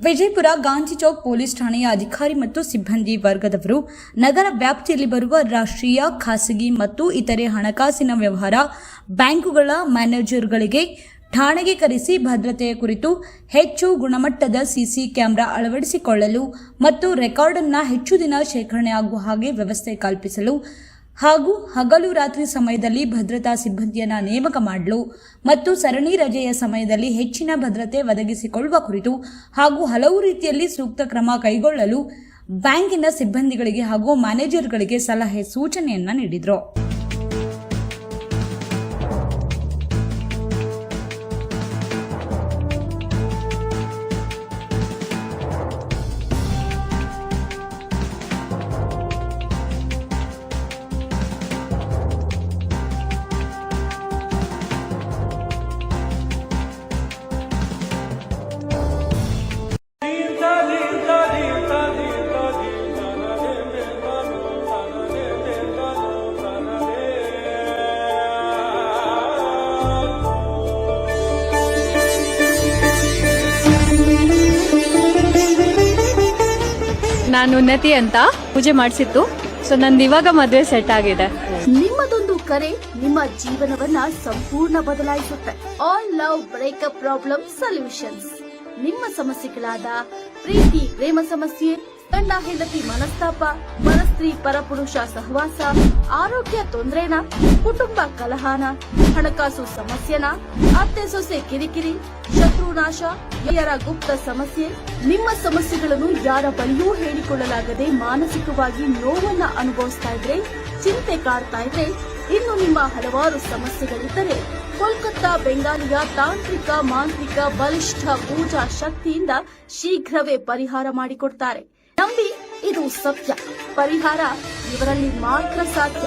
Vijayapura Gandhi Chowk police ಠಾಣೆಯ ಅಧಿಕಾರಿ ಮತ್ತು ಸಿಬ್ಬಂದಿ ವರ್ಗದವರು ನಗರ ವ್ಯಾಪ್ತಿಯಲ್ಲಿ ಬರುವ ರಾಷ್ಟ್ರೀಯ, ಖಾಸಗಿ ಮತ್ತು ಇತರೆ ಹಣಕಾಸಿನ ವ್ಯವಹಾರ ಬ್ಯಾಂಕುಗಳ ಮ್ಯಾನೇಜರ್ಗಳಿಗೆ ಠಾಣೆಗೆ ಕರೆಸಿ ಭದ್ರತೆಯ ಕುರಿತು ಹೆಚ್ಚು ಗುಣಮಟ್ಟದ ಸಿಸಿ ಕ್ಯಾಮೆರಾ ಅಳವಡಿಸಿಕೊಳ್ಳಲು ಮತ್ತು ರೆಕಾರ್ಡ್ ಅನ್ನು ಹೆಚ್ಚು ದಿನ ಶೇಖರಣೆ ಆಗುವ ಹಾಗೆ ವ್ಯವಸ್ಥೆ ಕಲ್ಪಿಸಲು ಹಾಗೂ ಹಗಲು ರಾತ್ರಿ ಸಮಯದಲ್ಲಿ ಭದ್ರತಾ ಸಿಬ್ಬಂದಿಯನ್ನು ನೇಮಕ ಮಾಡಲು ಮತ್ತು ಸರಣಿ ರಜೆಯ ಸಮಯದಲ್ಲಿ ಹೆಚ್ಚಿನ ಭದ್ರತೆ ಒದಗಿಸಿಕೊಳ್ಳುವ ಕುರಿತು ಹಾಗೂ ಹಲವು ರೀತಿಯಲ್ಲಿ ಸೂಕ್ತ ಕ್ರಮ ಕೈಗೊಳ್ಳಲು ಬ್ಯಾಂಕಿನ ಸಿಬ್ಬಂದಿಗಳಿಗೆ ಹಾಗೂ ಮ್ಯಾನೇಜರ್ಗಳಿಗೆ ಸಲಹೆ ಸೂಚನೆಯನ್ನ ನೀಡಿದರು. ನಾನು ಉನ್ನತಿ ಅಂತ ಪೂಜೆ ಮಾಡಿಸಿತ್ತು. ಸೊ ನಂದು ಇವಾಗ ಮದುವೆ ಸೆಟ್ ಆಗಿದೆ. ನಿಮ್ಮದೊಂದು ಕರೆ ನಿಮ್ಮ ಜೀವನವನ್ನ ಸಂಪೂರ್ಣ ಬದಲಾಯಿಸುತ್ತೆ. All love breakup problem solutions. ನಿಮ್ಮ ಸಮಸ್ಯೆಗಳಾದ ಪ್ರೀತಿ, ಪ್ರೇಮ ಸಮಸ್ಯೆ, ಗಂಡ ಹೆಂಡತಿ ಮನಸ್ತಾಪ, ಪರಸ್ತ್ರೀ ಪರಪುರುಷ ಸಹವಾಸ, ಆರೋಗ್ಯ ತೊಂದರೆನ, ಕುಟುಂಬ ಕಲಹಾನ, ಹಣಕಾಸು ಸಮಸ್ಯೆನ, ಅತ್ತೆ ಸೊಸೆ ಕಿರಿಕಿರಿ, ಶತ್ರುನಾಶ, ಯಾರ ಗುಪ್ತ ಸಮಸ್ಯೆ, ನಿಮ್ಮ ಸಮಸ್ಯೆಗಳನ್ನು ಯಾರ ಬಳಿಯೂ ಹೇಳಿಕೊಳ್ಳಲಾಗದೆ ಮಾನಸಿಕವಾಗಿ ನೋವನ್ನ ಅನುಭವಿಸ್ತಾ ಇದ್ರೆ, ಚಿಂತೆ ಕಾಡ್ತಾ ಇದ್ರೆ, ಇನ್ನು ನಿಮ್ಮ ಹಲವಾರು ಸಮಸ್ಯೆಗಳಿದ್ದರೆ ಕೋಲ್ಕತ್ತಾ ಬೆಂಗಾಲಿಯ ತಾಂತ್ರಿಕ ಮಾಂತ್ರಿಕ ಬಲಿಷ್ಠ ಪೂಜಾ ಶಕ್ತಿಯಿಂದ ಶೀಘ್ರವೇ ಪರಿಹಾರ ಮಾಡಿಕೊಡ್ತಾರೆ. ನಂಬಿ, ಇದು ಸತ್ಯ. ಪರಿಹಾರ ಇವರಲ್ಲಿ ಮಾತ್ರ ಸಾಧ್ಯ.